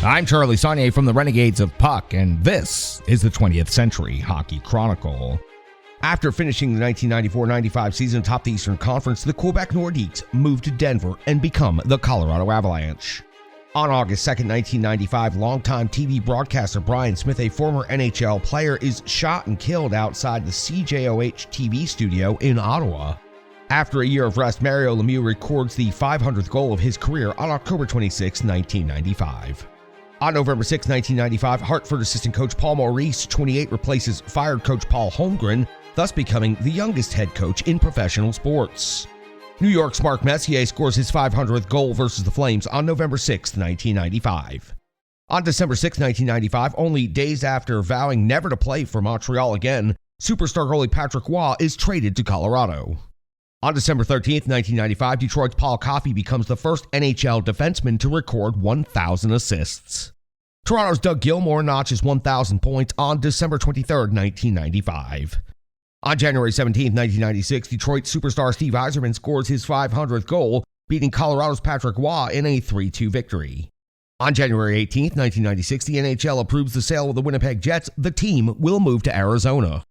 I'm Charlie Saunier from the Renegades of Puck, and this is the 20th Century Hockey Chronicle. After finishing the 1994-95 season atop the Eastern Conference, the Quebec Nordiques moved to Denver and become the Colorado Avalanche. On August 2, 1995, longtime TV broadcaster Brian Smith, a former NHL player, is shot and killed outside the CJOH TV studio in Ottawa. After a year of rest, Mario Lemieux records the 500th goal of his career on October 26, 1995. On November 6, 1995, Hartford assistant coach Paul Maurice, 28, replaces fired coach Paul Holmgren, thus becoming the youngest head coach in professional sports. New York's Mark Messier scores his 500th goal versus the Flames on November 6, 1995. On December 6, 1995, only days after vowing never to play for Montreal again, superstar goalie Patrick Roy is traded to Colorado. On December 13, 1995, Detroit's Paul Coffey becomes the first NHL defenseman to record 1,000 assists. Toronto's Doug Gilmour notches 1,000 points on December 23, 1995. On January 17, 1996, Detroit superstar Steve Yzerman scores his 500th goal, beating Colorado's Patrick Roy in a 3-2 victory. On January 18, 1996, the NHL approves the sale of the Winnipeg Jets. The team will move to Arizona.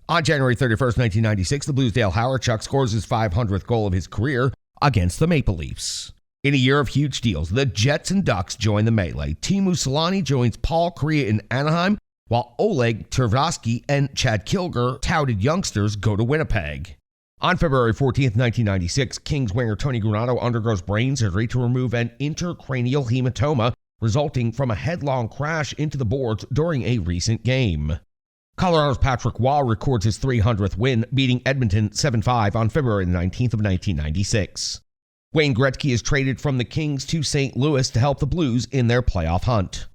On January 31, 1996, the Blues' Dale Hawerchuk scores his 500th goal of his career against the Maple Leafs. In a year of huge deals, the Jets and Ducks join the melee. Teemu Selanne joins Paul Kariya in Anaheim, while Oleg Tervasky and Chad Kilger, touted youngsters, go to Winnipeg. On February 14, 1996, Kings winger Tony Granato undergoes brain surgery to remove an intracranial hematoma resulting from a headlong crash into the boards during a recent game. Colorado's Patrick Roy records his 300th win, beating Edmonton 7-5 on February 19, 1996. Wayne Gretzky is traded from the Kings to St. Louis to help the Blues in their playoff hunt.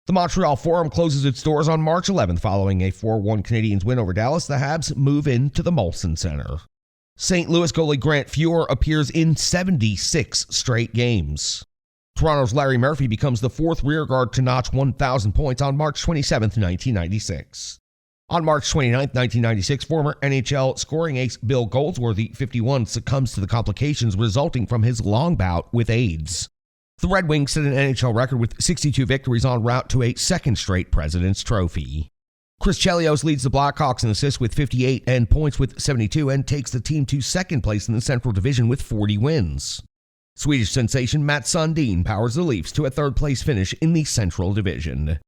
The Montreal Forum closes its doors on March 11th following a 4-1 Canadiens win over Dallas. The Habs move into the Molson Center. St. Louis goalie Grant Fuhr appears in 76 straight games. Toronto's Larry Murphy becomes the fourth rearguard to notch 1,000 points on March 27, 1996. On March 29, 1996, former NHL scoring ace Bill Goldsworthy, 51, succumbs to the complications resulting from his long bout with AIDS. The Red Wings set an NHL record with 62 victories en route to a second straight President's Trophy. Chris Chelios leads the Blackhawks in assists with 58 and points with 72 and takes the team to second place in the Central Division with 40 wins. Swedish sensation Matt Sundin powers the Leafs to a third-place finish in the Central Division.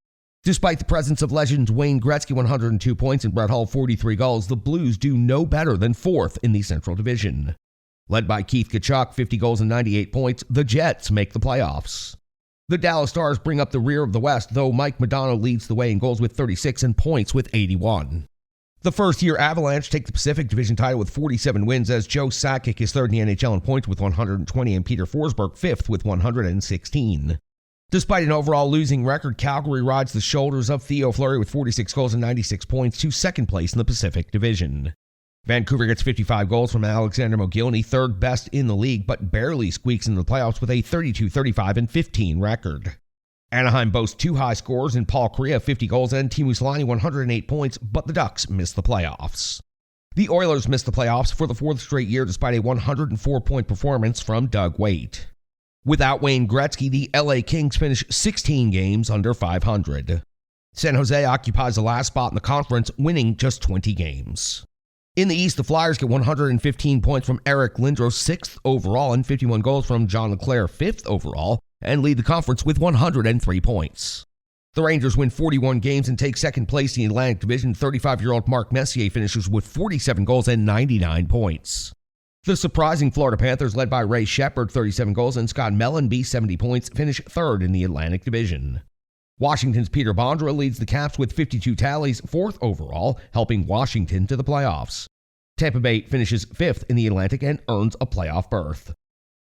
Despite the presence of legends Wayne Gretzky 102 points and Brett Hull 43 goals, the Blues do no better than fourth in the Central Division. Led by Keith Tkachuk, 50 goals and 98 points, the Jets make the playoffs. The Dallas Stars bring up the rear of the West, though Mike Modano leads the way in goals with 36 and points with 81. The first-year Avalanche take the Pacific Division title with 47 wins as Joe Sakic is third in the NHL in points with 120 and Peter Forsberg fifth with 116. Despite an overall losing record, Calgary rides the shoulders of Theo Fleury with 46 goals and 96 points to second place in the Pacific Division. Vancouver gets 55 goals from Alexander Mogilny, third best in the league, but barely squeaks into the playoffs with a 32-35 and 15 record. Anaheim boasts two high scores in Paul Kariya, 50 goals, and Teemu Selanne, 108 points, but the Ducks miss the playoffs. The Oilers miss the playoffs for the fourth straight year despite a 104-point performance from Doug Weight. Without Wayne Gretzky, the LA Kings finish 16 games under 500. San Jose occupies the last spot in the conference, winning just 20 games. In the East, the Flyers get 115 points from Eric Lindros, 6th overall, and 51 goals from John LeClair, 5th overall, and lead the conference with 103 points. The Rangers win 41 games and take second place in the Atlantic Division. 35-year-old Mark Messier finishes with 47 goals and 99 points. The surprising Florida Panthers, led by Ray Shepard, 37 goals, and Scott Mellenby, 70 points, finish third in the Atlantic Division. Washington's Peter Bondra leads the Caps with 52 tallies, 4th overall, helping Washington to the playoffs. Tampa Bay finishes 5th in the Atlantic and earns a playoff berth.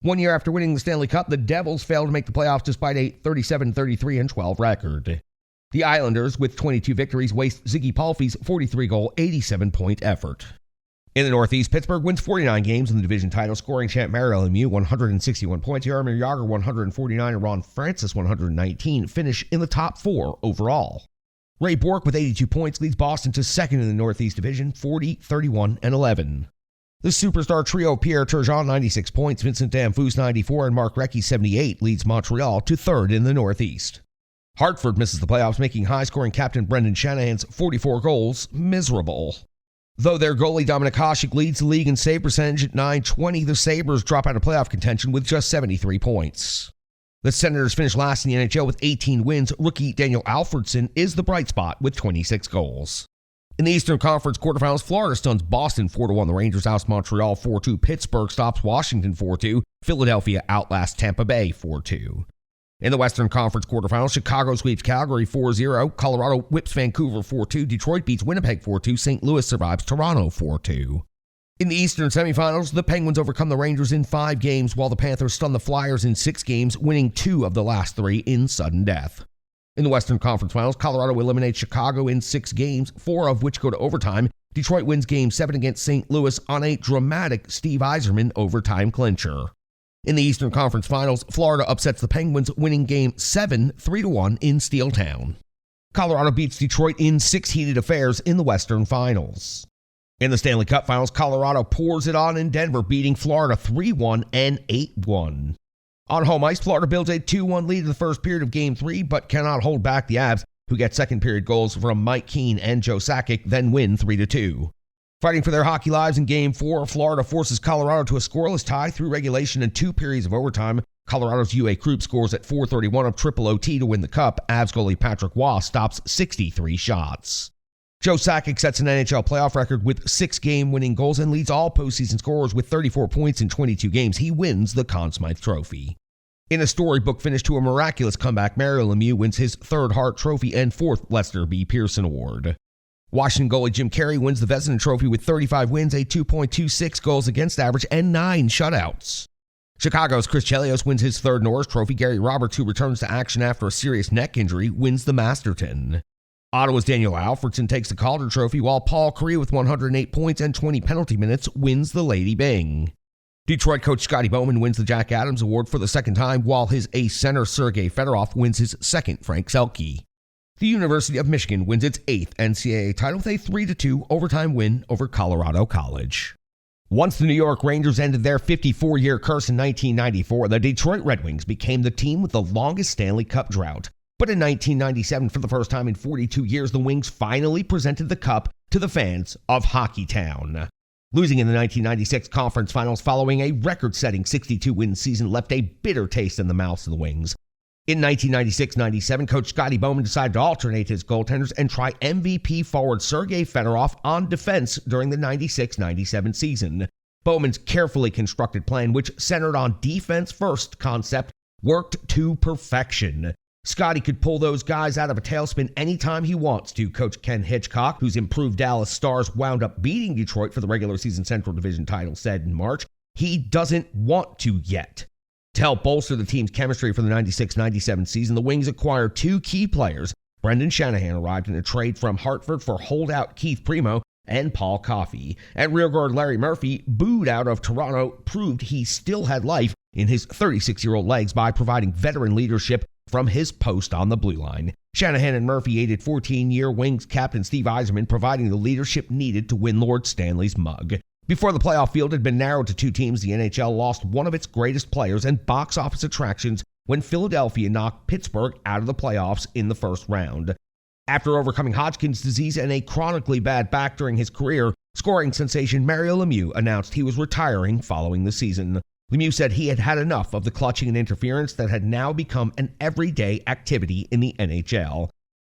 1 year after winning the Stanley Cup, the Devils failed to make the playoffs despite a 37-33 and 12 record. The Islanders, with 22 victories, waste Ziggy Palffy's 43-goal, 87-point effort. In the Northeast, Pittsburgh wins 49 games in the division title, scoring champ Mario Lemieux 161 points, Jaromir Jagr 149, and Ron Francis 119, finish in the top 4 overall. Ray Bourque with 82 points leads Boston to second in the Northeast Division, 40, 31, and 11. The superstar trio Pierre Turgeon 96 points, Vincent Damphousse 94, and Mark Recchi 78 leads Montreal to third in the Northeast. Hartford misses the playoffs, making high-scoring captain Brendan Shanahan's 44 goals miserable. Though their goalie Dominic Hasek leads the league in save percentage at .920, the Sabres drop out of playoff contention with just 73 points. The Senators finish last in the NHL with 18 wins. Rookie Daniel Alfredsson is the bright spot with 26 goals. In the Eastern Conference quarterfinals, Florida stuns Boston 4-1. The Rangers oust Montreal 4-2. Pittsburgh stops Washington 4-2. Philadelphia outlasts Tampa Bay 4-2. In the Western Conference quarterfinals, Chicago sweeps Calgary 4-0. Colorado whips Vancouver 4-2. Detroit beats Winnipeg 4-2. St. Louis survives Toronto 4-2. In the Eastern semifinals, the Penguins overcome the Rangers in 5 games, while the Panthers stun the Flyers in 6 games, winning 2 of the last 3 in sudden death. In the Western Conference Finals, Colorado eliminates Chicago in 6 games, 4 of which go to overtime. Detroit wins Game 7 against St. Louis on a dramatic Steve Yzerman overtime clincher. In the Eastern Conference Finals, Florida upsets the Penguins, winning Game 7 3-1 in Steel Town. Colorado beats Detroit in 6 heated affairs in the Western Finals. In the Stanley Cup Finals, Colorado pours it on in Denver, beating Florida 3-1 and 8-1. On home ice, Florida builds a 2-1 lead in the first period of Game 3, but cannot hold back the Avs, who get second period goals from Mike Keane and Joe Sakic, then win 3-2. Fighting for their hockey lives in Game 4, Florida forces Colorado to a scoreless tie through regulation and 2 periods of overtime. Colorado's UA Krupp scores at 4:31 of triple OT to win the Cup. Avs goalie Patrick Waugh stops 63 shots. Joe Sakic sets an NHL playoff record with 6 game-winning goals and leads all postseason scorers with 34 points in 22 games. He wins the Conn Smythe Trophy. In a storybook finish to a miraculous comeback, Mario Lemieux wins his 3rd Hart Trophy and 4th Lester B. Pearson Award. Washington goalie Jim Carey wins the Vezina Trophy with 35 wins, a 2.26 goals against average, and 9 shutouts. Chicago's Chris Chelios wins his 3rd Norris Trophy. Gary Roberts, who returns to action after a serious neck injury, wins the Masterton. Ottawa's Daniel Alfredsson takes the Calder Trophy, while Paul Kariya, with 108 points and 20 penalty minutes, wins the Lady Byng. Detroit coach Scotty Bowman wins the Jack Adams Award for the 2nd time, while his ace center Sergei Fedorov wins his 2nd Frank Selke. The University of Michigan wins its 8th NCAA title with a 3-2 overtime win over Colorado College. Once the New York Rangers ended their 54-year curse in 1994, the Detroit Red Wings became the team with the longest Stanley Cup drought. But in 1997, for the first time in 42 years, the Wings finally presented the Cup to the fans of Hockeytown. Losing in the 1996 conference finals following a record-setting 62-win season left a bitter taste in the mouths of the Wings. In 1996-97, coach Scotty Bowman decided to alternate his goaltenders and try MVP forward Sergei Fedorov on defense during the 96-97 season. Bowman's carefully constructed plan, which centered on defense-first concept, worked to perfection. Scotty could pull those guys out of a tailspin anytime he wants to, coach Ken Hitchcock, whose improved Dallas Stars wound up beating Detroit for the regular season Central Division title, said in March. He doesn't want to yet. To help bolster the team's chemistry for the 96-97 season, the Wings acquired 2 key players. Brendan Shanahan arrived in a trade from Hartford for holdout Keith Primo and Paul Coffey. And rearguard Larry Murphy, booed out of Toronto, proved he still had life in his 36-year-old legs by providing veteran leadership from his post on the blue line. Shanahan and Murphy aided 14-year Wings captain Steve Yzerman, providing the leadership needed to win Lord Stanley's mug. Before the playoff field had been narrowed to 2 teams, the NHL lost one of its greatest players and box office attractions when Philadelphia knocked Pittsburgh out of the playoffs in the first round. After overcoming Hodgkin's disease and a chronically bad back during his career, scoring sensation Mario Lemieux announced he was retiring following the season. Lemieux said he had had enough of the clutching and interference that had now become an everyday activity in the NHL.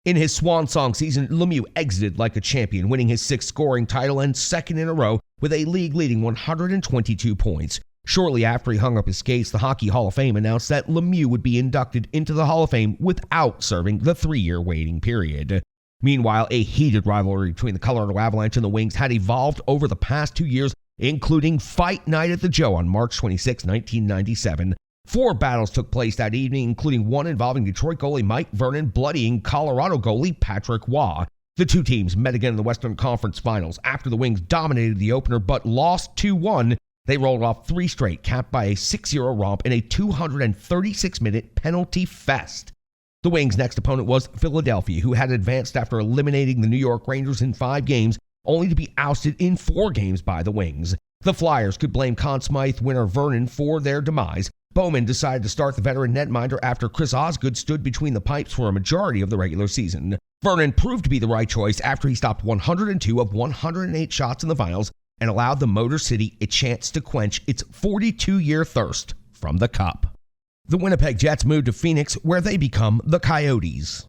In his swan song season, Lemieux exited like a champion, winning his 6th scoring title and 2nd in a row with a league-leading 122 points. Shortly after he hung up his skates, the Hockey Hall of Fame announced that Lemieux would be inducted into the Hall of Fame without serving the 3-year waiting period. Meanwhile, a heated rivalry between the Colorado Avalanche and the Wings had evolved over the past 2 years, including Fight Night at the Joe on March 26, 1997. 4 battles took place that evening, including one involving Detroit goalie Mike Vernon bloodying Colorado goalie Patrick Waugh. The 2 teams met again in the Western Conference Finals. After the Wings dominated the opener but lost 2-1, they rolled off 3 straight, capped by a 6-0 romp in a 236-minute penalty fest. The Wings' next opponent was Philadelphia, who had advanced after eliminating the New York Rangers in 5 games, only to be ousted in 4 games by the Wings. The Flyers could blame Conn Smythe winner Vernon for their demise, Bowman decided to start the veteran netminder after Chris Osgood stood between the pipes for a majority of the regular season. Vernon proved to be the right choice after he stopped 102 of 108 shots in the finals and allowed the Motor City a chance to quench its 42-year thirst from the Cup. The Winnipeg Jets moved to Phoenix, where they become the Coyotes.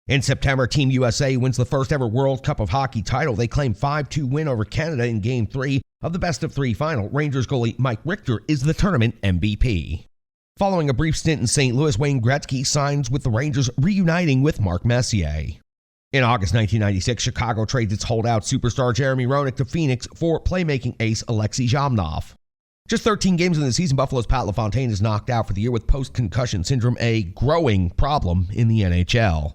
In September, Team USA wins the first ever World Cup of Hockey title. They claim 5-2 win over Canada in Game 3 of the best-of-3 final. Rangers goalie Mike Richter is the tournament MVP. Following a brief stint in St. Louis, Wayne Gretzky signs with the Rangers, reuniting with Mark Messier. In August 1996, Chicago trades its holdout superstar Jeremy Roenick to Phoenix for playmaking ace Alexei Zhamnov. Just 13 games in the season, Buffalo's Pat LaFontaine is knocked out for the year with post-concussion syndrome, a growing problem in the NHL.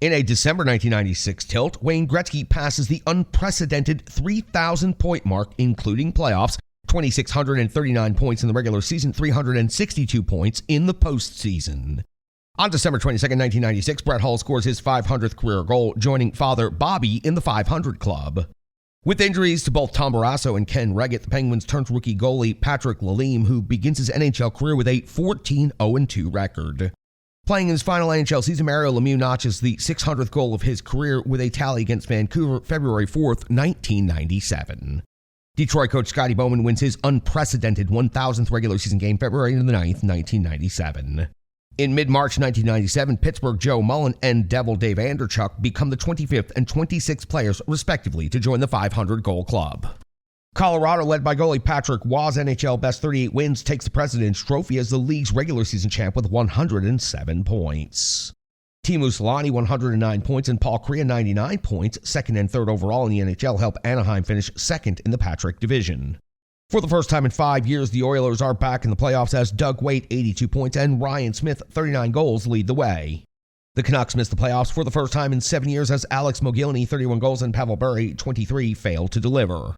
In a December 1996 tilt, Wayne Gretzky passes the unprecedented 3,000-point mark, including playoffs, 2,639 points in the regular season, 362 points in the postseason. On December 22, 1996, Brett Hull scores his 500th career goal, joining father Bobby in the 500 club. With injuries to both Tom Barrasso and Ken Reggett, the Penguins turn to rookie goalie Patrick Lalime, who begins his NHL career with a 14-0-2 record. Playing in his final NHL season, Mario Lemieux notches the 600th goal of his career with a tally against Vancouver February 4, 1997. Detroit coach Scotty Bowman wins his unprecedented 1,000th regular season game February 9, 1997. In mid-March 1997, Pittsburgh Joe Mullen and Devil Dave Anderchuk become the 25th and 26th players, respectively, to join the 500-goal club. Colorado, led by goalie Patrick Waugh's NHL best 38 wins, takes the President's Trophy as the league's regular season champ with 107 points. Teemu Selanne, 109 points, and Paul Kariya, 99 points, second and third overall in the NHL, help Anaheim finish second in the Patrick division. For the first time in 5 years, the Oilers are back in the playoffs as Doug Weight, 82 points, and Ryan Smith, 39 goals, lead the way. The Canucks missed the playoffs for the first time in 7 years as Alex Mogilny, 31 goals, and Pavel Bure, 23, failed to deliver.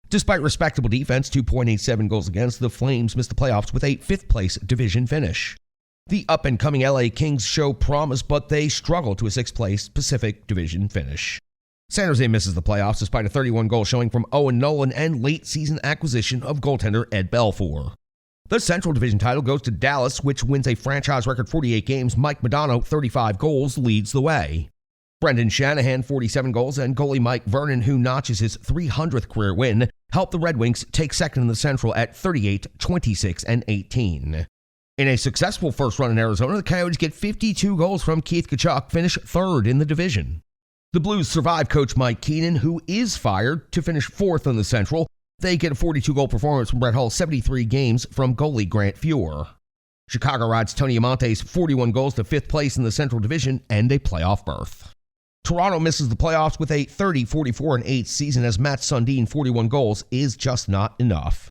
Despite respectable defense, 2.87 goals against, the Flames missed the playoffs with a fifth-place division finish. The up-and-coming LA Kings show promise, but they struggle to a sixth-place Pacific Division finish. San Jose misses the playoffs despite a 31-goal showing from Owen Nolan and late-season acquisition of goaltender Ed Belfour. The Central Division title goes to Dallas, which wins a franchise record 48 games. Mike Modano, 35 goals, leads the way. Brendan Shanahan, 47 goals, and goalie Mike Vernon, who notches his 300th career win, help the Red Wings take second in the Central at 38, 26, and 18. In a successful first run in Arizona, the Coyotes get 52 goals from Keith Tkachuk, finish third in the division. The Blues survive coach Mike Keenan, who is fired, to finish fourth in the Central. They get a 42-goal performance from Brett Hull, 73 games from goalie Grant Fuhr. Chicago rides Tony Amonte's 41 goals to fifth place in the Central Division and a playoff berth. Toronto misses the playoffs with a 30, 44, and 8 season as Matt Sundin, 41 goals, is just not enough.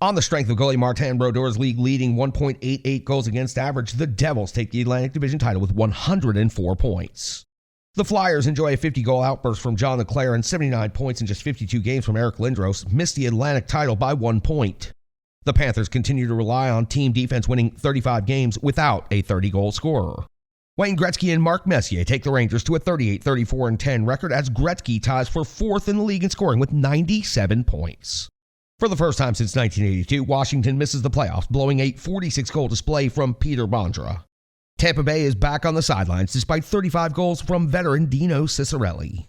On the strength of goalie Martin Brodeur's league-leading 1.88 goals against average, the Devils take the Atlantic Division title with 104 points. The Flyers enjoy a 50-goal outburst from John LeClaire and 79 points in just 52 games from Eric Lindros, miss the Atlantic title by 1 point. The Panthers continue to rely on team defense, winning 35 games without a 30-goal scorer. Wayne Gretzky and Mark Messier take the Rangers to a 38, 34, and 10 record as Gretzky ties for fourth in the league in scoring with 97 points. For the first time since 1982, Washington misses the playoffs, blowing a 46-goal display from Peter Bondra. Tampa Bay is back on the sidelines despite 35 goals from veteran Dino Ciccarelli.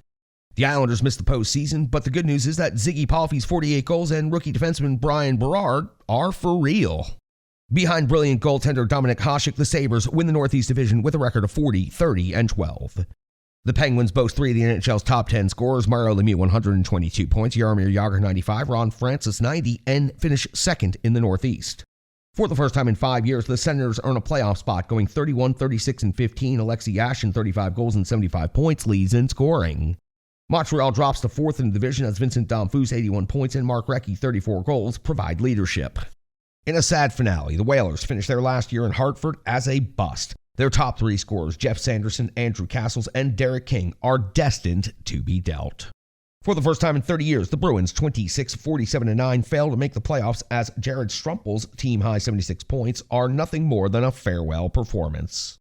The Islanders missed the postseason, but the good news is that Ziggy Palffy's 48 goals and rookie defenseman Brian Berard are for real. Behind brilliant goaltender Dominik Hasek, the Sabres win the Northeast Division with a record of 40, 30, and 12. The Penguins boast three of the NHL's top 10 scorers: Mario Lemieux, 122 points, Jaromir Jagr, 95, Ron Francis, 90, and finish second in the Northeast. For the first time in 5 years, the Senators earn a playoff spot, going 31, 36, and 15. Alexei Yashin, 35 goals and 75 points, leads in scoring. Montreal drops to fourth in the division as Vincent Damphousse, 81 points, and Mark Recchi, 34 goals, provide leadership. In a sad finale, the Whalers finish their last year in Hartford as a bust. Their top three scorers, Jeff Sanderson, Andrew Castles, and Derek King, are destined to be dealt. For the first time in 30 years, the Bruins, 26, 47, and 9, fail to make the playoffs as Jared Strumpel's team-high 76 points are nothing more than a farewell performance.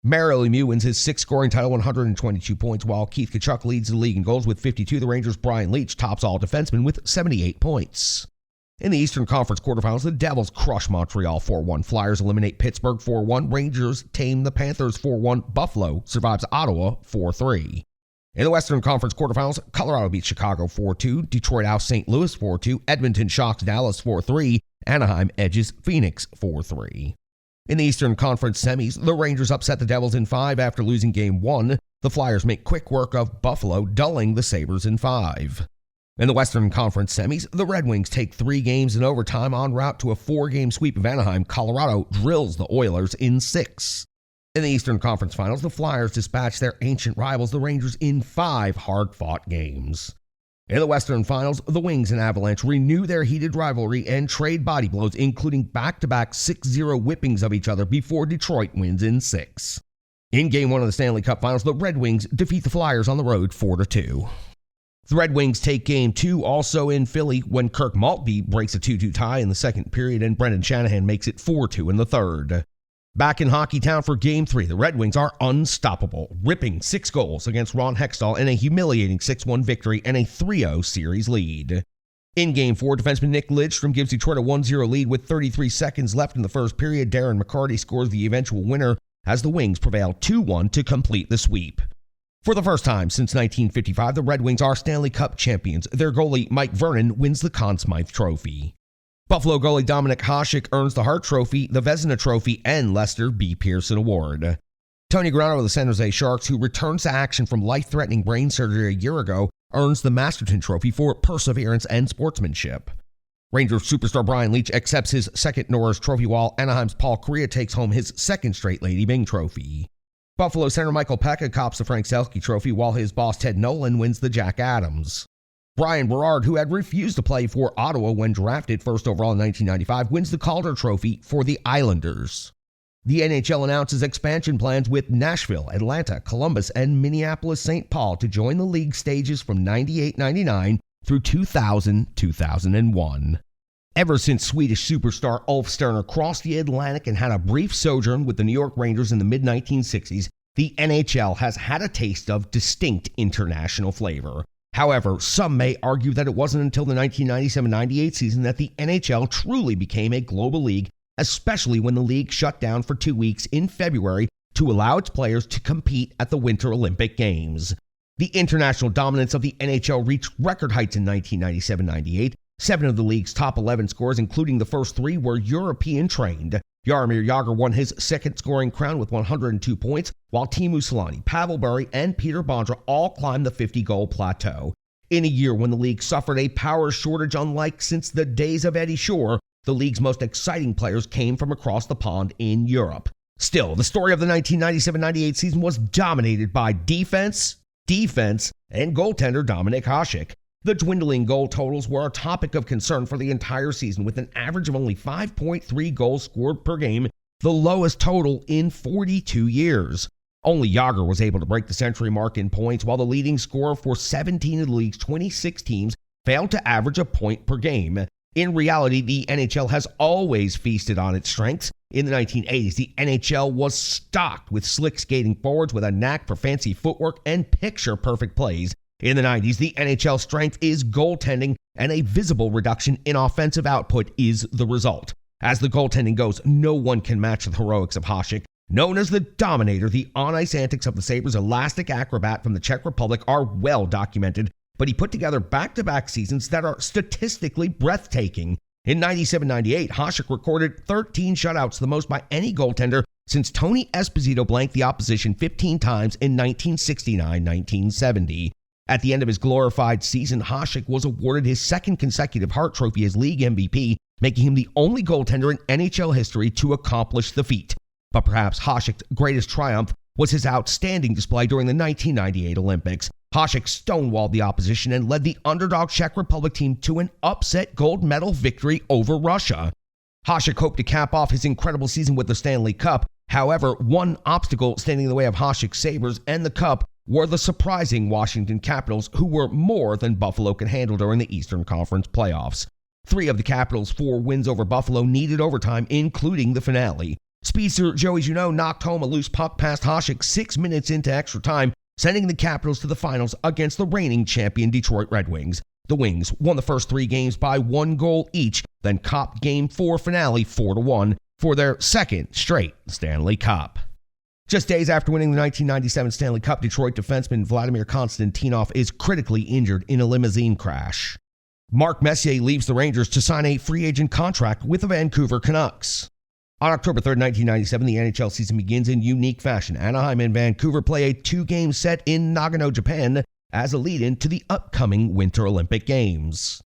Mario Lemieux wins his sixth scoring title, 122 points, while Keith Tkachuk leads the league in goals with 52. The Rangers' Brian Leetch tops all defensemen with 78 points. In the Eastern Conference quarterfinals, the Devils crush Montreal 4-1. Flyers eliminate Pittsburgh 4-1. Rangers tame the Panthers 4-1. Buffalo survives Ottawa 4-3. In the Western Conference quarterfinals, Colorado beats Chicago 4-2. Detroit outs St. Louis 4-2. Edmonton shocks Dallas 4-3. Anaheim edges Phoenix 4-3. In the Eastern Conference semis, the Rangers upset the Devils in 5 after losing Game 1. The Flyers make quick work of Buffalo, dulling the Sabres in 5. In the Western Conference semis, the Red Wings take 3 games in overtime en route to a 4-game sweep of Anaheim. Colorado drills the Oilers in 6. In the Eastern Conference Finals, the Flyers dispatch their ancient rivals, the Rangers, in 5 hard-fought games. In the Western Finals, the Wings and Avalanche renew their heated rivalry and trade body blows, including back-to-back 6-0 whippings of each other before Detroit wins in 6. In Game 1 of the Stanley Cup Finals, the Red Wings defeat the Flyers on the road 4-2. The Red Wings take Game 2 also in Philly when Kirk Maltby breaks a 2-2 tie in the second period and Brendan Shanahan makes it 4-2 in the third. Back in Hockey Town for Game 3, the Red Wings are unstoppable, ripping 6 goals against Ron Hextall in a humiliating 6-1 victory and a 3-0 series lead. In Game 4, defenseman Nick Lidstrom gives Detroit a 1-0 lead with 33 seconds left in the first period. Darren McCarty scores the eventual winner as the Wings prevail 2-1 to complete the sweep. For the first time since 1955, the Red Wings are Stanley Cup champions. Their goalie, Mike Vernon, wins the Conn Smythe Trophy. Buffalo goalie Dominik Hasek earns the Hart Trophy, the Vezina Trophy, and Lester B. Pearson Award. Tony Granato of the San Jose Sharks, who returns to action from life-threatening brain surgery a year ago, earns the Masterton Trophy for perseverance and sportsmanship. Rangers superstar Brian Leetch accepts his second Norris Trophy, while Anaheim's Paul Kariya takes home his second straight Lady Byng Trophy. Buffalo center Michael Peca cops the Frank Selke Trophy, while his boss Ted Nolan wins the Jack Adams. Brian Berard, who had refused to play for Ottawa when drafted first overall in 1995, wins the Calder Trophy for the Islanders. The NHL announces expansion plans with Nashville, Atlanta, Columbus, and Minneapolis-St. Paul to join the league stages from 98-99 through 2000-2001. Ever since Swedish superstar Ulf Sterner crossed the Atlantic and had a brief sojourn with the New York Rangers in the mid-1960s, the NHL has had a taste of distinct international flavor. However, some may argue that it wasn't until the 1997-98 season that the NHL truly became a global league, especially when the league shut down for 2 weeks in February to allow its players to compete at the Winter Olympic Games. The international dominance of the NHL reached record heights in 1997-98. 7 of the league's top 11 scorers, including the first 3, were European-trained. Jaromir Jagr won his second scoring crown with 102 points, while Teemu Selanne, Pavel Bure, and Peter Bondra all climbed the 50-goal plateau. In a year when the league suffered a power shortage unlike since the days of Eddie Shore, the league's most exciting players came from across the pond in Europe. Still, the story of the 1997-98 season was dominated by defense, and goaltender Dominik Hasek. The dwindling goal totals were a topic of concern for the entire season, with an average of only 5.3 goals scored per game, the lowest total in 42 years. Only Jagr was able to break the century mark in points, while the leading scorer for 17 of the league's 26 teams failed to average a point per game. In reality, the NHL has always feasted on its strengths. In the 1980s, the NHL was stocked with slick skating forwards with a knack for fancy footwork and picture-perfect plays. In the 90s, the NHL strength is goaltending, and a visible reduction in offensive output is the result. As the goaltending goes, no one can match the heroics of Hasek. Known as the Dominator, the on-ice antics of the Sabres' elastic acrobat from the Czech Republic are well documented, but he put together back-to-back seasons that are statistically breathtaking. In 97-98, Hasek recorded 13 shutouts, the most by any goaltender since Tony Esposito blanked the opposition 15 times in 1969-1970. At the end of his glorified season, Hasek was awarded his second consecutive Hart Trophy as league MVP, making him the only goaltender in NHL history to accomplish the feat. But perhaps Hasek's greatest triumph was his outstanding display during the 1998 Olympics. Hasek stonewalled the opposition and led the underdog Czech Republic team to an upset gold medal victory over Russia. Hasek hoped to cap off his incredible season with the Stanley Cup. However, one obstacle standing in the way of Hasek's Sabres and the Cup were the surprising Washington Capitals, who were more than Buffalo could handle during the Eastern Conference playoffs. 3 of the Capitals' 4 wins over Buffalo needed overtime, including the finale. Speedster Joey Juneau knocked home a loose puck past Hasek 6 minutes into extra time, sending the Capitals to the finals against the reigning champion Detroit Red Wings. The Wings won the first 3 games by 1 goal each, then copped Game 4 finale 4-1 for their second straight Stanley Cup. Just days after winning the 1997 Stanley Cup, Detroit defenseman Vladimir Konstantinov is critically injured in a limousine crash. Mark Messier leaves the Rangers to sign a free agent contract with the Vancouver Canucks. On October 3, 1997, the NHL season begins in unique fashion. Anaheim and Vancouver play a 2-game set in Nagano, Japan, as a lead-in to the upcoming Winter Olympic Games.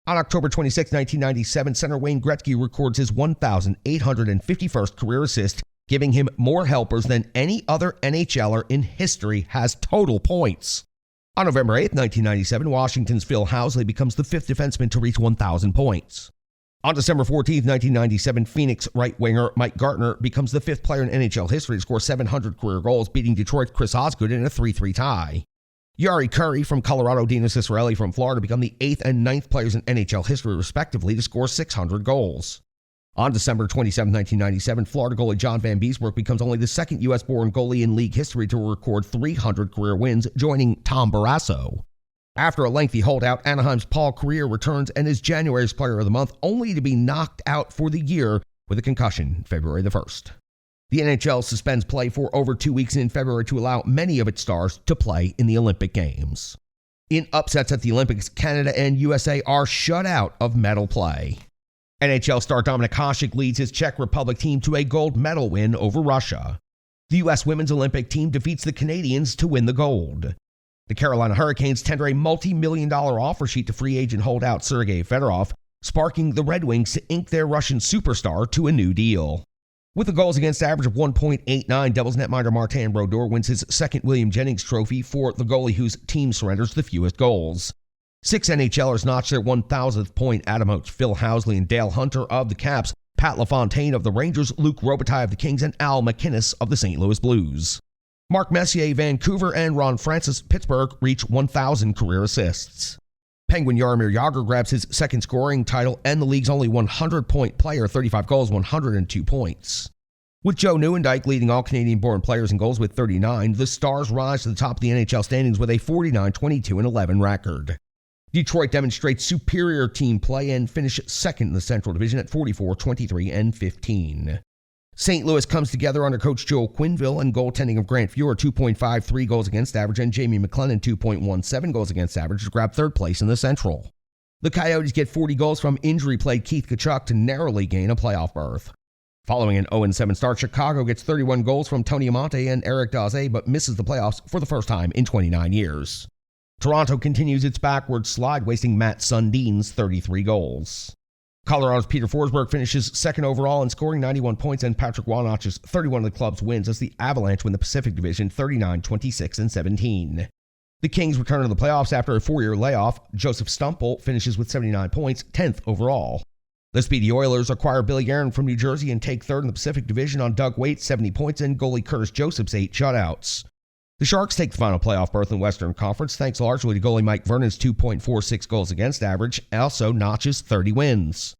On October 26, 1997, center Wayne Gretzky records his 1,851st career assist, giving him more helpers than any other NHLer in history has total points. On November 8, 1997, Washington's Phil Housley becomes the 5th defenseman to reach 1,000 points. On December 14, 1997, Phoenix right winger Mike Gartner becomes the 5th player in NHL history to score 700 career goals, beating Detroit's Chris Osgood in a 3-3 tie. Yari Curry from Colorado, Dino Ciccarelli from Florida become the 8th and 9th players in NHL history, respectively, to score 600 goals. On December 27, 1997, Florida goalie John Van Beesbrook becomes only the 2nd U.S.-born goalie in league history to record 300 career wins, joining Tom Barrasso. After a lengthy holdout, Anaheim's Paul Kariya returns and is January's Player of the Month, only to be knocked out for the year with a concussion February the 1st. The NHL suspends play for over 2 weeks in February to allow many of its stars to play in the Olympic Games. In upsets at the Olympics, Canada and USA are shut out of medal play. NHL star Dominik Hasek leads his Czech Republic team to a gold medal win over Russia. The U.S. women's Olympic team defeats the Canadians to win the gold. The Carolina Hurricanes tender a multi-million-dollar offer sheet to free agent holdout Sergei Fedorov, sparking the Red Wings to ink their Russian superstar to a new deal. With a goals against average of 1.89, Devils netminder Martin Brodeur wins his 2nd William Jennings Trophy for the goalie whose team surrenders the fewest goals. 6 NHLers notched their 1,000th point. Adam Oates, Phil Housley, and Dale Hunter of the Caps, Pat LaFontaine of the Rangers, Luc Robitaille of the Kings, and Al MacInnis of the St. Louis Blues. Mark Messier, Vancouver, and Ron Francis, Pittsburgh, reach 1,000 career assists. Penguin Jaromir Jagr grabs his 2nd scoring title and the league's only 100-point player, 35 goals, 102 points. With Joe Nieuwendyk leading all Canadian-born players in goals with 39, the Stars rise to the top of the NHL standings with a 49-22-11 record. Detroit demonstrates superior team play and finish 2nd in the Central Division at 44-23-15. St. Louis comes together under coach Joel Quenneville and goaltending of Grant Fuhr, 2.53 goals against average, and Jamie McLennan, 2.17 goals against average, to grab 3rd place in the Central. The Coyotes get 40 goals from injury-plagued Keith Tkachuk to narrowly gain a playoff berth. Following an 0-7 start, Chicago gets 31 goals from Tony Amonte and Eric Daze, but misses the playoffs for the first time in 29 years. Toronto continues its backward slide, wasting Matt Sundin's 33 goals. Colorado's Peter Forsberg finishes 2nd overall in scoring 91 points, and Patrick Wanach's 31 of the club's wins as the Avalanche win the Pacific Division 39-26-17. The Kings return to the playoffs after a 4-year layoff. Joseph Stumple finishes with 79 points, 10th overall. The Speedy Oilers acquire Billy Guerin from New Jersey and take 3rd in the Pacific Division on Doug Waite's 70 points and goalie Curtis Joseph's 8 shutouts. The Sharks take the final playoff berth in the Western Conference thanks largely to goalie Mike Vernon's 2.46 goals against average, also notches 30 wins.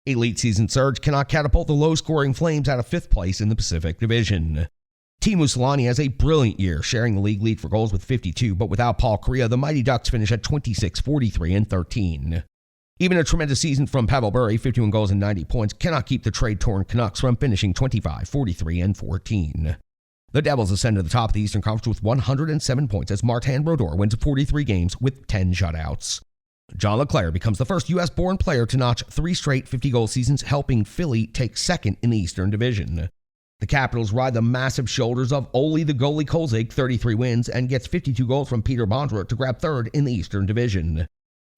A late season surge cannot catapult the low-scoring Flames out of 5th place in the Pacific Division. Teemu Selanne has a brilliant year, sharing the league lead for goals with 52, but without Paul Kariya, the Mighty Ducks finish at 26, 43, and 13. Even a tremendous season from Pavel Bure, 51 goals and 90 points, cannot keep the trade-torn Canucks from finishing 25, 43, and 14. The Devils ascend to the top of the Eastern Conference with 107 points as Martin Brodeur wins 43 games with 10 shutouts. John LeClair becomes the first U.S.-born player to notch 3 straight 50-goal seasons, helping Philly take 2nd in the Eastern Division. The Capitals ride the massive shoulders of Ole the goalie Kolzig, 33 wins, and gets 52 goals from Peter Bondra to grab 3rd in the Eastern Division.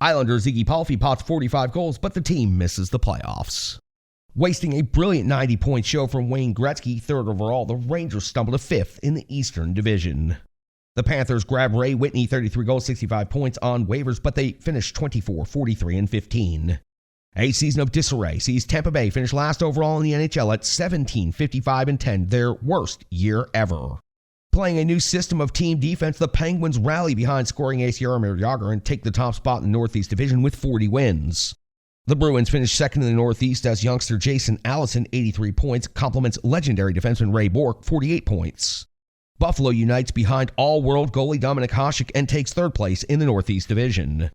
Islanders Ziggy Palffy pots 45 goals, but the team misses the playoffs. Wasting a brilliant 90-point show from Wayne Gretzky, 3rd overall, the Rangers stumble to 5th in the Eastern Division. The Panthers grab Ray Whitney, 33 goals, 65 points on waivers, but they finish 24, 43, and 15. A season of disarray sees Tampa Bay finish last overall in the NHL at 17, 55, and 10, their worst year ever. Playing a new system of team defense, the Penguins rally behind scoring ace Jaromir Jagr and take the top spot in the Northeast Division with 40 wins. The Bruins finish 2nd in the Northeast as youngster Jason Allison, 83 points, compliments legendary defenseman Ray Bourque, 48 points. Buffalo unites behind all-world goalie Dominik Hasek and takes 3rd place in the Northeast Division.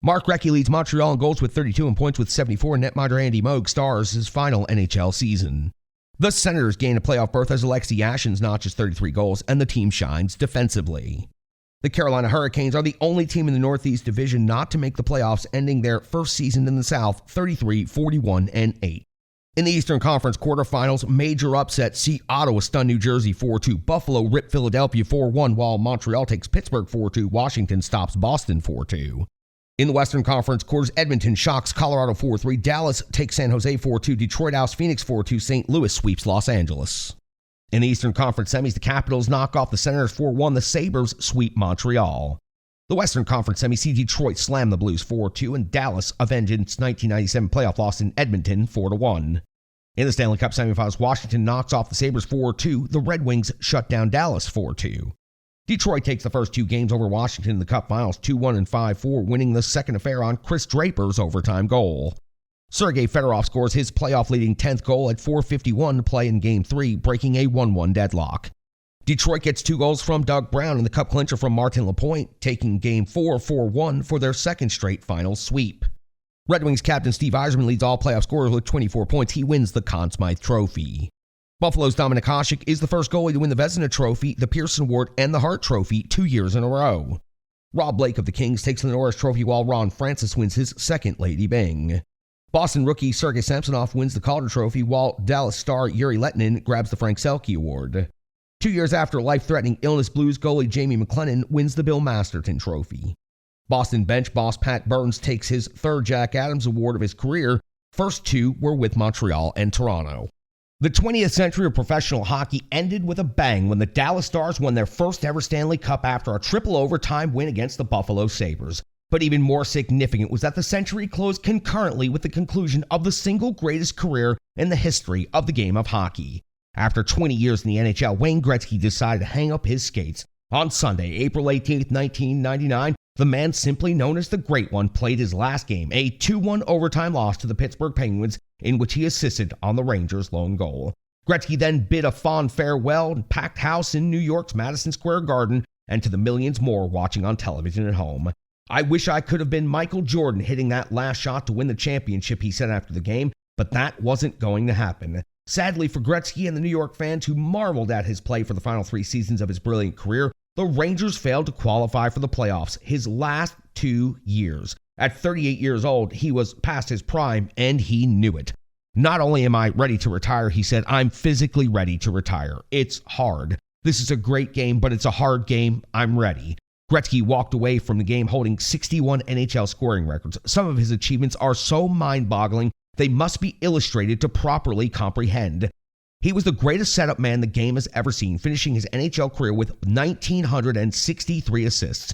Mark Recchi leads Montreal in goals with 32 and points with 74. Netminder Andy Moog stars his final NHL season. The Senators gain a playoff berth as Alexei Yashin notches 33 goals, and the team shines defensively. The Carolina Hurricanes are the only team in the Northeast Division not to make the playoffs, ending their first season in the South 33-41-8. In the Eastern Conference quarterfinals, major upset see Ottawa stun New Jersey 4-2. Buffalo rip Philadelphia 4-1, while Montreal takes Pittsburgh 4-2. Washington stops Boston 4-2. In the Western Conference quarters, Edmonton shocks Colorado 4-3. Dallas takes San Jose 4-2. Detroit oust Phoenix 4-2. St. Louis sweeps Los Angeles. In the Eastern Conference semis, the Capitals knock off the Senators 4-1. The Sabres sweep Montreal. The Western Conference semis see Detroit slam the Blues 4-2, and Dallas avenge its 1997 playoff loss in Edmonton 4-1. In the Stanley Cup semifinals, Washington knocks off the Sabres 4-2. The Red Wings shut down Dallas 4-2. Detroit takes the first two games over Washington in the Cup Finals 2-1 and 5-4, winning the second affair on Chris Draper's overtime goal. Sergei Fedorov scores his playoff-leading 10th goal at 4:51 to play in Game 3, breaking a 1-1 deadlock. Detroit gets 2 goals from Doug Brown and the Cup clincher from Martin Lapointe, taking Game 4 4-1 for their second straight final sweep. Red Wings captain Steve Yzerman leads all playoff scorers with 24 points. He wins the Conn Smythe Trophy. Buffalo's Dominik Hasek is the first goalie to win the Vezina Trophy, the Pearson Award, and the Hart Trophy 2 years in a row. Rob Blake of the Kings takes the Norris Trophy while Ron Francis wins his second Lady Byng. Boston rookie Sergei Samsonov wins the Calder Trophy while Dallas star Yuri Lettinen grabs the Frank Selke Award. 2 years after life-threatening illness, Blues goalie Jamie McLennan wins the Bill Masterton Trophy. Boston bench boss Pat Burns takes his third Jack Adams Award of his career. First 2 were with Montreal and Toronto. The 20th century of professional hockey ended with a bang when the Dallas Stars won their first ever Stanley Cup after a triple overtime win against the Buffalo Sabres. But even more significant was that the century closed concurrently with the conclusion of the single greatest career in the history of the game of hockey. After 20 years in the NHL, Wayne Gretzky decided to hang up his skates. On Sunday, April 18, 1999, the man simply known as the Great One played his last game, a 2-1 overtime loss to the Pittsburgh Penguins, in which he assisted on the Rangers' lone goal. Gretzky then bid a fond farewell and packed house in New York's Madison Square Garden and to the millions more watching on television at home. "I wish I could have been Michael Jordan hitting that last shot to win the championship," he said after the game, but that wasn't going to happen. Sadly for Gretzky and the New York fans who marveled at his play for the final 3 seasons of his brilliant career, the Rangers failed to qualify for the playoffs his last 2 years. At 38 years old, he was past his prime, and he knew it. "Not only am I ready to retire," he said, "I'm physically ready to retire. It's hard. This is a great game, but it's a hard game. I'm ready." Gretzky walked away from the game holding 61 NHL scoring records. Some of his achievements are so mind-boggling, they must be illustrated to properly comprehend. He was the greatest setup man the game has ever seen, finishing his NHL career with 1,963 assists.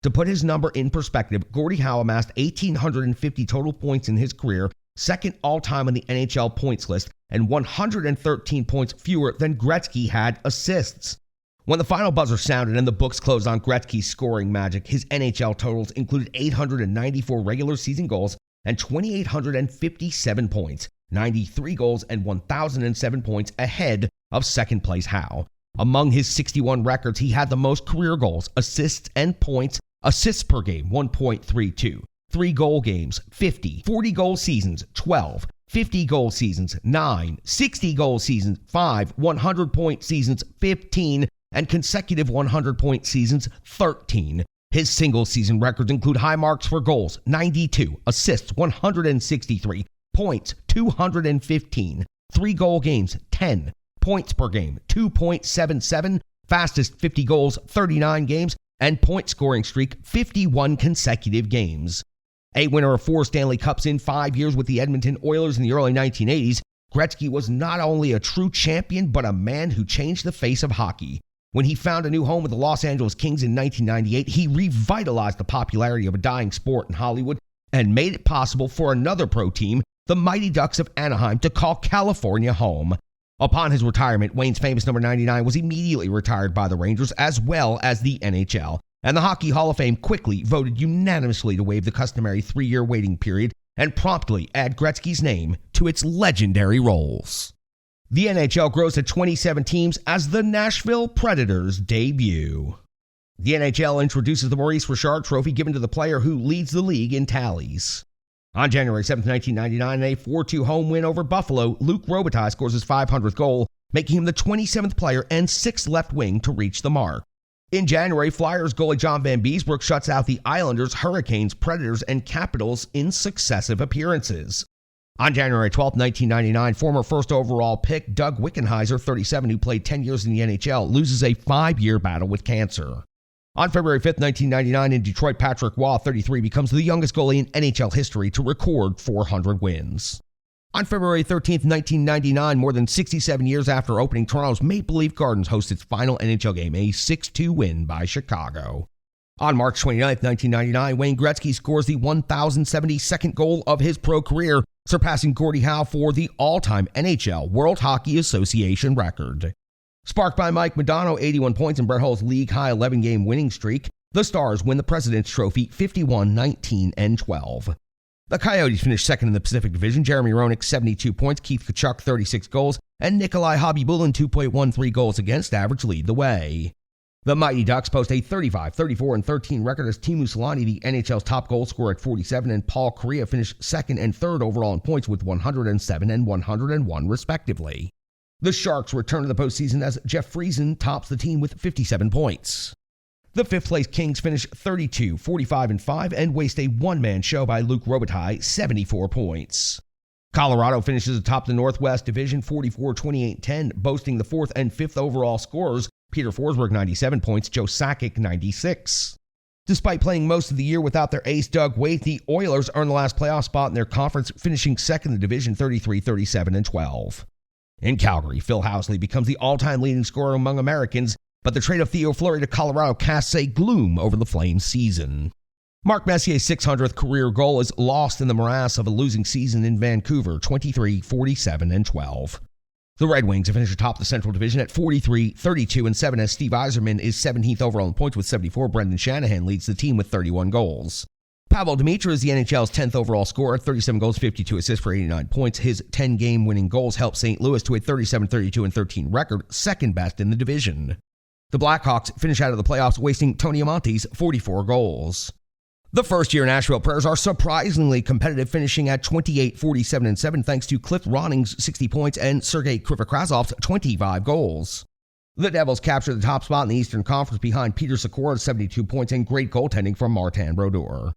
To put his number in perspective, Gordie Howe amassed 1,850 total points in his career, second all-time on the NHL points list, and 113 points fewer than Gretzky had assists. When the final buzzer sounded and the books closed on Gretzky's scoring magic, his NHL totals included 894 regular season goals and 2,857 points, 93 goals and 1,007 points ahead of second-place Howe. Among his 61 records, he had the most career goals, assists, and points. Assists per game, 1.32. 3-goal games, 50. 40-goal seasons, 12. 50-goal seasons, 9. 60-goal seasons, 5. 100-point seasons, 15. And consecutive 100-point seasons, 13. His single-season records include high marks for goals, 92. Assists, 163. Points, 215. 3-goal games, 10. Points per game, 2.77. Fastest 50 goals, 39 games. And point scoring streak, 51 consecutive games. A winner of 4 Stanley Cups in 5 years with the Edmonton Oilers in the early 1980s, Gretzky was not only a true champion, but a man who changed the face of hockey. When he found a new home with the Los Angeles Kings in 1998, he revitalized the popularity of a dying sport in Hollywood and made it possible for another pro team, the Mighty Ducks of Anaheim, to call California home. Upon his retirement, Wayne's famous number 99 was immediately retired by the Rangers as well as the NHL, and the Hockey Hall of Fame quickly voted unanimously to waive the customary 3-year waiting period and promptly add Gretzky's name to its legendary rolls. The NHL grows to 27 teams as the Nashville Predators debut. The NHL introduces the Maurice Richard Trophy, given to the player who leads the league in tallies. On January 7, 1999, in a 4-2 home win over Buffalo, Luc Robitaille scores his 500th goal, making him the 27th player and 6th left wing to reach the mark. In January, Flyers goalie John Van Beesbrook shuts out the Islanders, Hurricanes, Predators, and Capitals in successive appearances. On January 12, 1999, former first overall pick Doug Wickenheiser, 37, who played 10 years in the NHL, loses a 5-year battle with cancer. On February 5, 1999, in Detroit, Patrick Waugh, 33, becomes the youngest goalie in NHL history to record 400 wins. On February 13, 1999, more than 67 years after opening, Toronto's Maple Leaf Gardens host its final NHL game, a 6-2 win by Chicago. On March 29, 1999, Wayne Gretzky scores the 1,072nd goal of his pro career, surpassing Gordie Howe for the all-time NHL World Hockey Association record. Sparked by Mike Modano, 81 points, and Brett Hull's league-high 11-game winning streak, the Stars win the President's Trophy 51-19-12. The Coyotes finished second in the Pacific Division. Jeremy Roenick, 72 points, Keith Tkachuk, 36 goals, and Nikolai Khabibulin, 2.13 goals against average, lead the way. The Mighty Ducks post a 35, 34, and 13 record as Teemu Selanne, the NHL's top goal scorer, at 47, and Paul Kariya finished second and third overall in points with 107 and 101 respectively. The Sharks return to the postseason as Jeff Friesen tops the team with 57 points. The fifth-place Kings finish 32, 45, and 5 and waste a one-man show by Luc Robitaille, 74 points. Colorado finishes atop the Northwest Division 44, 28, 10, boasting the fourth and fifth overall scorers, Peter Forsberg, 97 points, Joe Sakic, 96. Despite playing most of the year without their ace Doug Weight, the Oilers earned the last playoff spot in their conference, finishing second in the division 33, 37, and 12. In Calgary, Phil Housley becomes the all-time leading scorer among Americans, but the trade of Theo Fleury to Colorado casts a gloom over the Flames' season. Mark Messier's 600th career goal is lost in the morass of a losing season in Vancouver, 23, 47, and 12. The Red Wings have finished atop the Central Division at 43, 32, and 7 as Steve Yzerman is 17th overall in points with 74. Brendan Shanahan leads the team with 31 goals. Pavel Demitra is the NHL's 10th overall scorer, 37 goals, 52 assists for 89 points. His 10-game winning goals helped St. Louis to a 37, 32, and 13 record, second best in the division. The Blackhawks finish out of the playoffs, wasting Tony Amonte's 44 goals. The first-year Nashville Predators are surprisingly competitive, finishing at 28, 47, and 7 thanks to Cliff Ronning's 60 points and Sergei Krivokrasov's 25 goals. The Devils capture the top spot in the Eastern Conference behind Peter Sikora's 72 points and great goaltending from Martin Brodeur.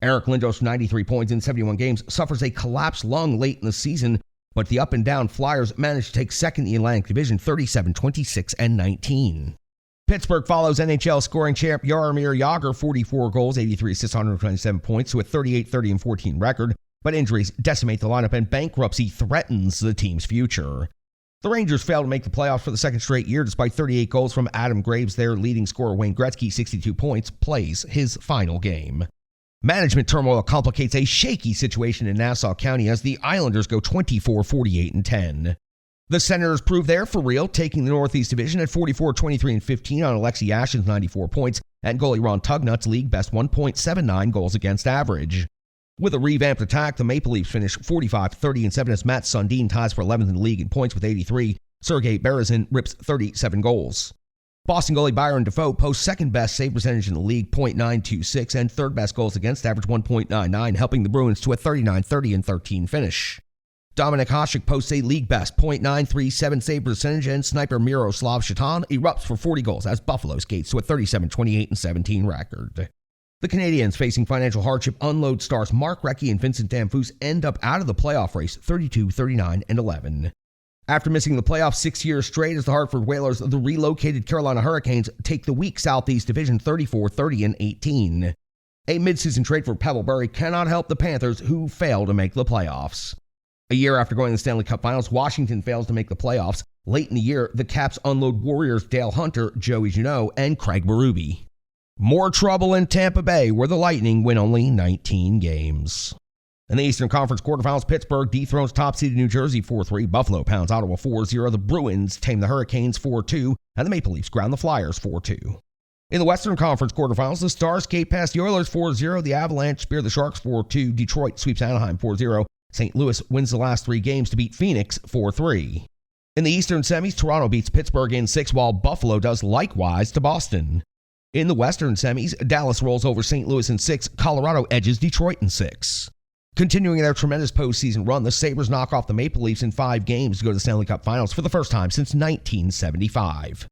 Eric Lindros, 93 points in 71 games, suffers a collapsed lung late in the season, but the up-and-down Flyers managed to take second in the Atlantic Division, 37, 26, and 19. Pittsburgh follows NHL scoring champ Jaromir Jagr, 44 goals, 83 assists, 127 points, to a 38, 30, and 14 record, but injuries decimate the lineup and bankruptcy threatens the team's future. The Rangers fail to make the playoffs for the second straight year despite 38 goals from Adam Graves. Their leading scorer Wayne Gretzky, 62 points, plays his final game. Management turmoil complicates a shaky situation in Nassau County as the Islanders go 24, 48, and 10. The Senators prove they're for real, taking the Northeast Division at 44, 23, and 15 on Alexei Yashin's 94 points and goalie Ron Tugnut's league-best 1.79 goals against average. With a revamped attack, the Maple Leafs finish 45, 30, and 7 as Matt Sundin ties for 11th in the league in points with 83. Sergei Berezin rips 37 goals. Boston goalie Byron Dafoe posts second-best save percentage in the league, .926, and third-best goals against average, 1.99, helping the Bruins to a 39, 30, and 13 finish. Dominik Hasek posts a league-best .937 save percentage, and sniper Miroslav Shatan erupts for 40 goals as Buffalo skates to a 37, 28, and 17 record. The Canadiens, facing financial hardship, unload stars Mark Recchi and Vincent Damphousse end up out of the playoff race, 32, 39, and 11. After missing the playoffs 6 years straight as the Hartford Whalers, the relocated Carolina Hurricanes take the weak Southeast Division 34, 30, and 18. A midseason trade for Pavel Bure cannot help the Panthers, who fail to make the playoffs. A year after going to the Stanley Cup Finals, Washington fails to make the playoffs. Late in the year, the Caps unload Warriors Dale Hunter, Joey Juneau, and Craig Berube. More trouble in Tampa Bay, where the Lightning win only 19 games. In the Eastern Conference quarterfinals, Pittsburgh dethrones top-seeded New Jersey 4-3, Buffalo pounds Ottawa 4-0, the Bruins tame the Hurricanes 4-2, and the Maple Leafs ground the Flyers 4-2. In the Western Conference quarterfinals, the Stars skate past the Oilers 4-0, the Avalanche spear the Sharks 4-2, Detroit sweeps Anaheim 4-0, St. Louis wins the last 3 games to beat Phoenix 4-3. In the Eastern semis, Toronto beats Pittsburgh in 6, while Buffalo does likewise to Boston. In the Western semis, Dallas rolls over St. Louis in 6, Colorado edges Detroit in 6. Continuing their tremendous postseason run, the Sabres knock off the Maple Leafs in 5 games to go to the Stanley Cup Finals for the first time since 1975.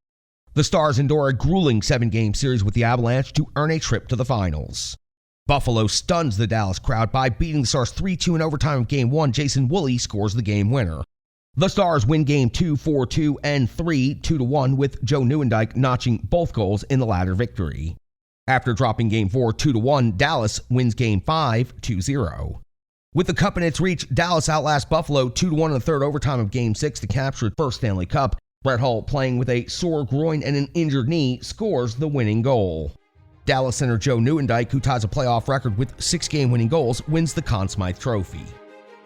The Stars endure a grueling 7-game series with the Avalanche to earn a trip to the finals. Buffalo stuns the Dallas crowd by beating the Stars 3-2 in overtime of Game 1. Jason Woolley scores the game winner. The Stars win Game 2 4-2 and 3 2-1 with Joe Nieuwendyk notching both goals in the latter victory. After dropping Game 4 2-1, Dallas wins Game 5 2-0. With the Cup in its reach, Dallas outlasts Buffalo 2-1 in the third overtime of Game 6 to capture its first Stanley Cup. Brett Hull, playing with a sore groin and an injured knee, scores the winning goal. Dallas center Joe Nieuwendyk, who ties a playoff record with 6 game-winning goals, wins the Conn Smythe Trophy.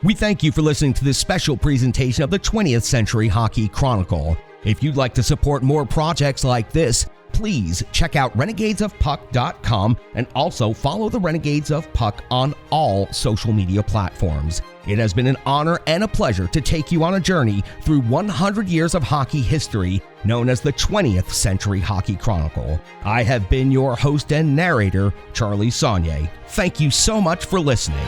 We thank you for listening to this special presentation of the 20th Century Hockey Chronicle. If you'd like to support more projects like this, please check out renegadesofpuck.com and also follow the Renegades of Puck on all social media platforms. It has been an honor and a pleasure to take you on a journey through 100 years of hockey history known as the 20th Century Hockey Chronicle. I have been your host and narrator, Charlie Saunier. Thank you so much for listening.